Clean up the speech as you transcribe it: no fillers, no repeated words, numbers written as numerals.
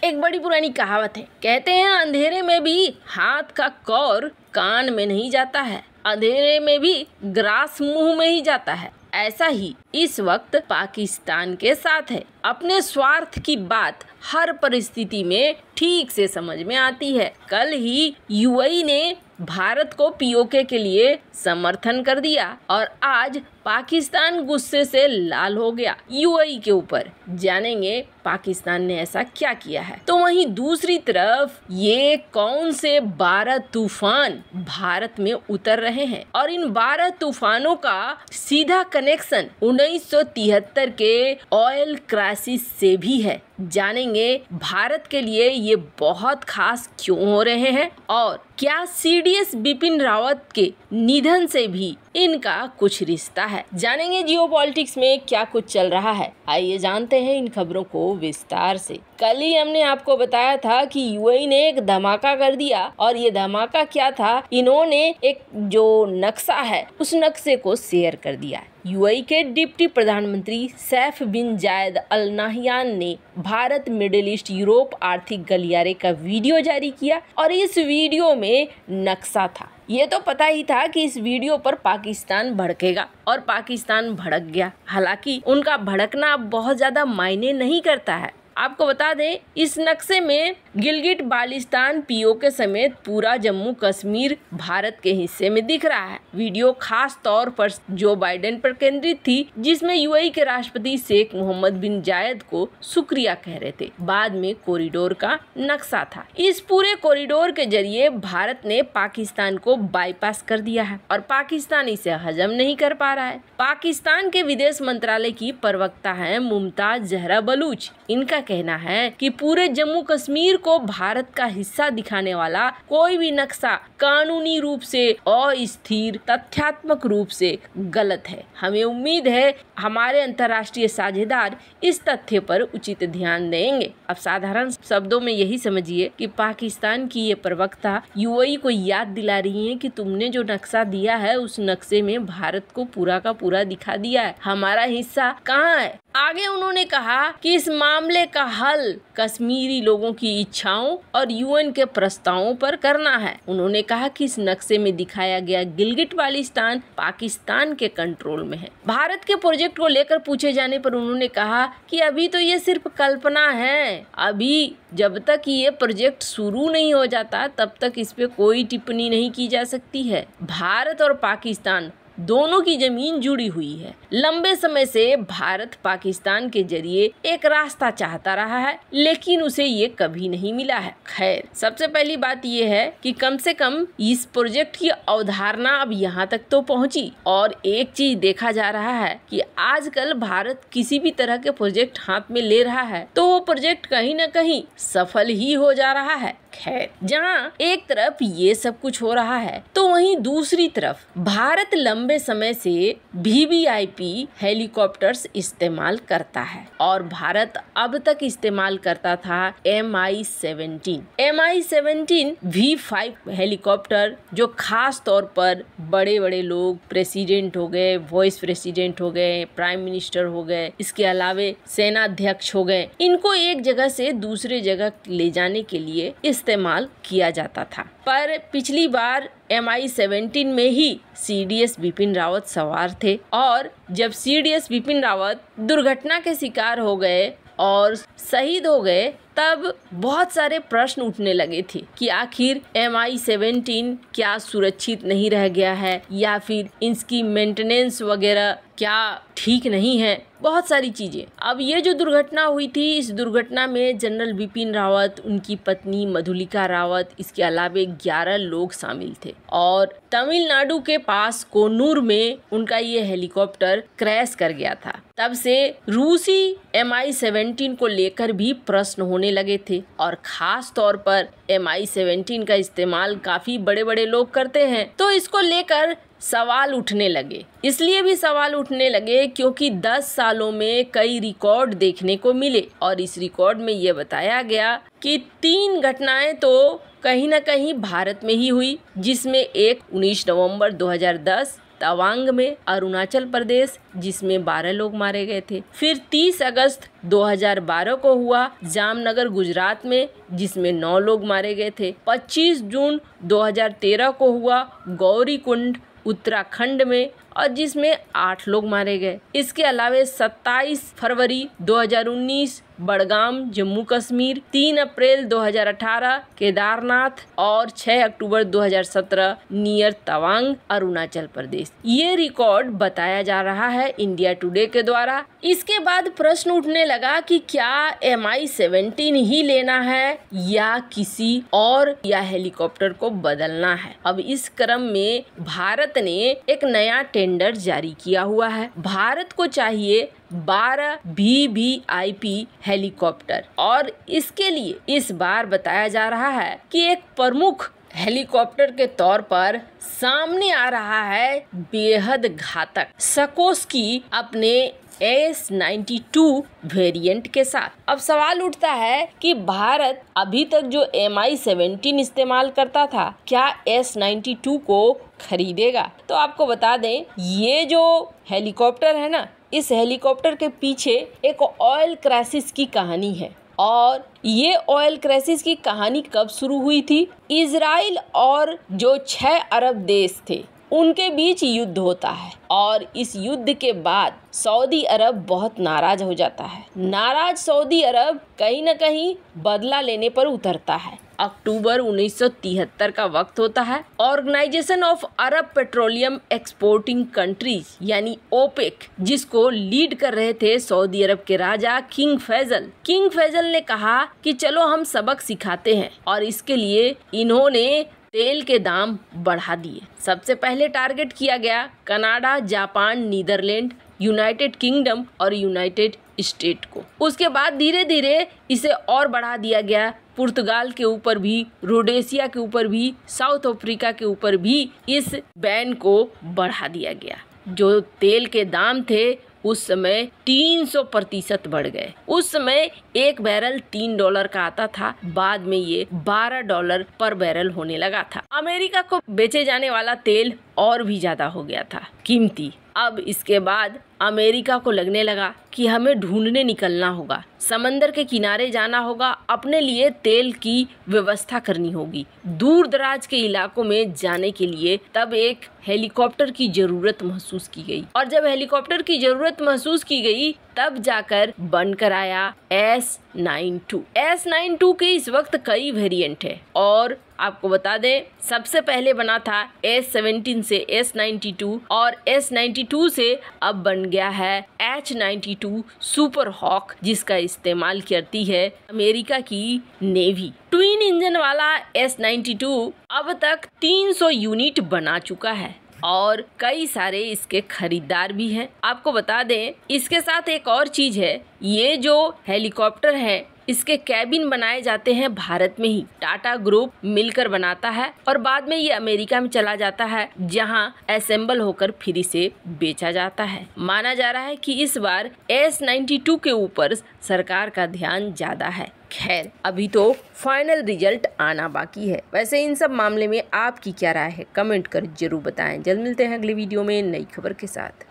एक बड़ी पुरानी कहावत है, कहते हैं अंधेरे में भी हाथ का कौर कान में नहीं जाता है, अंधेरे में भी ग्रास मुंह में ही जाता है। ऐसा ही इस वक्त पाकिस्तान के साथ है। अपने स्वार्थ की बात हर परिस्थिति में ठीक से समझ में आती है। कल ही यूएई ने भारत को पीओके के लिए समर्थन कर दिया और आज पाकिस्तान गुस्से से लाल हो गया यूएई के ऊपर। जानेंगे पाकिस्तान ने ऐसा क्या किया है। तो वहीं दूसरी तरफ ये कौन से 12 तूफान भारत में उतर रहे हैं और इन 12 तूफानों का सीधा कनेक्शन 1973 के ऑयल क्राइसिस से भी है। जानेंगे भारत के लिए ये बहुत खास क्यों हो रहे हैं और क्या सीडीएस बिपिन रावत के निधन से भी इनका कुछ रिश्ता है। जानेंगे जियोपॉलिटिक्स में क्या कुछ चल रहा है। आइए जानते हैं इन खबरों को विस्तार से। कल ही हमने आपको बताया था कि यूएई ने एक धमाका कर दिया और ये धमाका क्या था, इन्होंने एक जो नक्शा है उस नक्शे को शेयर कर दिया। यूएई के डिप्टी प्रधानमंत्री सैफ बिन जायद अल नाहयान ने भारत मिडिल ईस्ट यूरोप आर्थिक गलियारे का वीडियो जारी किया और इस वीडियो में नक्शा था। ये तो पता ही था कि इस वीडियो पर पाकिस्तान भड़केगा और पाकिस्तान भड़क गया। हालांकि उनका भड़कना अब बहुत ज्यादा मायने नहीं करता है। आपको बता दें, इस नक्शे में गिलगिट बाल्टिस्तान पीओके समेत पूरा जम्मू कश्मीर भारत के हिस्से में दिख रहा है। वीडियो खास तौर पर जो बाइडेन पर केंद्रित थी, जिसमें यूएई के राष्ट्रपति शेख मोहम्मद बिन जायद को शुक्रिया कह रहे थे। बाद में कॉरिडोर का नक्शा था। इस पूरे कॉरिडोर के जरिए भारत ने पाकिस्तान को बाईपास कर दिया है और पाकिस्तान इसे हजम नहीं कर पा रहा है। पाकिस्तान के विदेश मंत्रालय की प्रवक्ता है मुमताज जहरा बलूच। इनका कहना है कि पूरे जम्मू कश्मीर को भारत का हिस्सा दिखाने वाला कोई भी नक्शा कानूनी रूप से अस्थिर, तथ्यात्मक रूप से गलत है। हमें उम्मीद है हमारे अंतर्राष्ट्रीय साझेदार इस तथ्य पर उचित ध्यान देंगे। अब साधारण शब्दों में यही समझिए कि पाकिस्तान की ये प्रवक्ता यूएई को याद दिला रही है कि तुमने जो नक्शा दिया है उस नक्शे में भारत को पूरा का पूरा दिखा दिया है, हमारा हिस्सा कहाँ है। आगे उन्होंने कहा कि इस मामले का हल कश्मीरी लोगों की इच्छाओं और यूएन के प्रस्तावों पर करना है। उन्होंने कहा कि इस नक्शे में दिखाया गया गिलगिट बाल्टिस्तान पाकिस्तान के कंट्रोल में है। भारत के प्रोजेक्ट को लेकर पूछे जाने पर उन्होंने कहा कि अभी तो ये सिर्फ कल्पना है, अभी जब तक ये प्रोजेक्ट शुरू नहीं हो जाता तब तक इस पे कोई टिप्पणी नहीं की जा सकती है। भारत और पाकिस्तान दोनों की जमीन जुड़ी हुई है। लंबे समय से भारत पाकिस्तान के जरिए एक रास्ता चाहता रहा है, लेकिन उसे ये कभी नहीं मिला है। खैर, सबसे पहली बात ये है कि कम से कम इस प्रोजेक्ट की अवधारणा अब यहाँ तक तो पहुँची। और एक चीज देखा जा रहा है कि आजकल भारत किसी भी तरह के प्रोजेक्ट हाथ में ले रहा है तो वो प्रोजेक्ट कहीं न कहीं सफल ही हो जा रहा है। खैर, जहाँ एक तरफ ये सब कुछ हो रहा है तो वहीं दूसरी तरफ भारत लंबे समय से वीवीआईपी हेलीकॉप्टर्स इस्तेमाल करता है और भारत अब तक इस्तेमाल करता था MI-17 V5 हेलीकॉप्टर, जो खास तौर पर बड़े बड़े लोग, प्रेसिडेंट हो गए, वाइस प्रेसिडेंट हो गए, प्राइम मिनिस्टर हो गए, इसके अलावे सेनाध्यक्ष हो गए, इनको एक जगह से दूसरे जगह ले जाने के लिए इस्तेमाल किया जाता था। पर पिछली बार MI-17 में ही सीडीएस बिपिन रावत सवार थे और जब सीडीएस बिपिन रावत दुर्घटना के शिकार हो गए और शहीद हो गए तब बहुत सारे प्रश्न उठने लगे थे कि आखिर MI-17 क्या सुरक्षित नहीं रह गया है या फिर इसकी मेंटेनेंस वगैरह क्या ठीक नहीं है, बहुत सारी चीजें। अब ये जो दुर्घटना हुई थी, इस दुर्घटना में जनरल बिपिन रावत, उनकी पत्नी मधुलिका रावत, इसके अलावे 11 लोग शामिल थे और तमिलनाडु के पास कोन्नूर में उनका ये हेलीकॉप्टर क्रैश कर गया था। तब से रूसी MI-17 को लेकर भी प्रश्न होने लगे थे और खास तौर पर MI-17 का इस्तेमाल काफी बड़े बड़े लोग करते हैं, तो इसको लेकर सवाल उठने लगे। इसलिए भी सवाल उठने लगे क्योंकि 10 सालों में कई रिकॉर्ड देखने को मिले और इस रिकॉर्ड में ये बताया गया कि 3 घटनाएं तो कहीं न कहीं भारत में ही हुई, जिसमें एक 19 नवंबर 2010, तवांग में अरुणाचल प्रदेश, जिसमें 12 लोग मारे गए थे। फिर 30 अगस्त 2012 को हुआ जामनगर गुजरात में, जिसमें 9 लोग मारे गए थे। 25 जून 2013 को हुआ गौरीकुंड उत्तराखंड में, और जिसमें 8 लोग मारे गए। इसके अलावा 27 फरवरी 2019 बड़गाम जम्मू कश्मीर, 3 अप्रैल 2018 केदारनाथ और 6 अक्टूबर 2017 नियर तवांग अरुणाचल प्रदेश। ये रिकॉर्ड बताया जा रहा है इंडिया टुडे के द्वारा। इसके बाद प्रश्न उठने लगा कि क्या MI-17 ही लेना है या किसी और या हेलीकॉप्टर को बदलना है। अब इस क्रम में भारत ने एक नया टेंडर जारी किया हुआ है। भारत को चाहिए 12 VVIP हेलीकॉप्टर, और इसके लिए इस बार बताया जा रहा है कि एक प्रमुख हेलीकॉप्टर के तौर पर सामने आ रहा है बेहद घातक सकोस्की अपने S-92 वेरिएंट के साथ। अब सवाल उठता है कि भारत अभी तक जो MI-17 इस्तेमाल करता था, क्या S-92 को खरीदेगा? तो आपको बता दें, ये जो हेलीकॉप्टर है ना, इस हेलीकॉप्टर के पीछे एक ऑयल क्राइसिस की कहानी है। और ये ऑयल क्राइसिस की कहानी कब शुरू हुई थी? इजराइल और जो 6 अरब देश थे उनके बीच युद्ध होता है, और इस युद्ध के बाद सऊदी अरब बहुत नाराज हो जाता है। नाराज सऊदी अरब कहीं न कहीं बदला लेने पर उतरता है। अक्टूबर 1973 का वक्त होता है। Organization of Arab Petroleum Exporting Countries यानी ओपेक, जिसको लीड कर रहे थे सऊदी अरब के राजा किंग फैजल ने कहा कि चलो हम सबक सिखाते हैं, और इसके लिए इन्होंने तेल के दाम बढ़ा दिए। सबसे पहले टारगेट किया गया Canada, Japan, Netherland, United Kingdom और यूनाइटेड स्टेट को। उसके बाद धीरे धीरे इसे और बढ़ा दिया गया। पुर्तगाल के ऊपर भी, रोडेशिया के ऊपर भी, साउथ अफ्रीका के ऊपर भी इस बैन को बढ़ा दिया गया। जो तेल के दाम थे उस समय 300% बढ़ गए। उस समय एक बैरल $3 का आता था, बाद में ये $12 पर बैरल होने लगा था। अमेरिका को बेचे जाने वाला तेल और भी ज्यादा हो गया था कीमती। अब इसके बाद अमेरिका को लगने लगा कि हमें ढूंढने निकलना होगा, समंदर के किनारे जाना होगा, अपने लिए तेल की व्यवस्था करनी होगी। दूर दराज के इलाकों में जाने के लिए तब एक हेलीकॉप्टर की जरूरत महसूस की गई, और जब हेलीकॉप्टर की जरूरत महसूस की गई तब जाकर बनकर आया S-92। S-92 के इस वक्त कई वेरिएंट है, और आपको बता दें सबसे पहले बना था S-17 से S-92, और S-92 से अब बन गया है H-92 सुपर हॉक, जिसका इस्तेमाल करती है अमेरिका की नेवी। ट्विन इंजन वाला S-92 अब तक 300 यूनिट बना चुका है, और कई सारे इसके खरीदार भी हैं। आपको बता दें इसके साथ एक और चीज है, ये जो हेलीकॉप्टर है इसके कैबिन बनाए जाते हैं भारत में ही। टाटा ग्रुप मिलकर बनाता है, और बाद में ये अमेरिका में चला जाता है, जहां असेंबल होकर फिर से बेचा जाता है। माना जा रहा है कि इस बार S-92 के ऊपर सरकार का ध्यान ज्यादा है। खैर, अभी तो फाइनल रिजल्ट आना बाकी है। वैसे इन सब मामले में आपकी क्या राय है, कमेंट कर जरूर बताएं। जल्द मिलते हैं अगले वीडियो में नई खबर के साथ।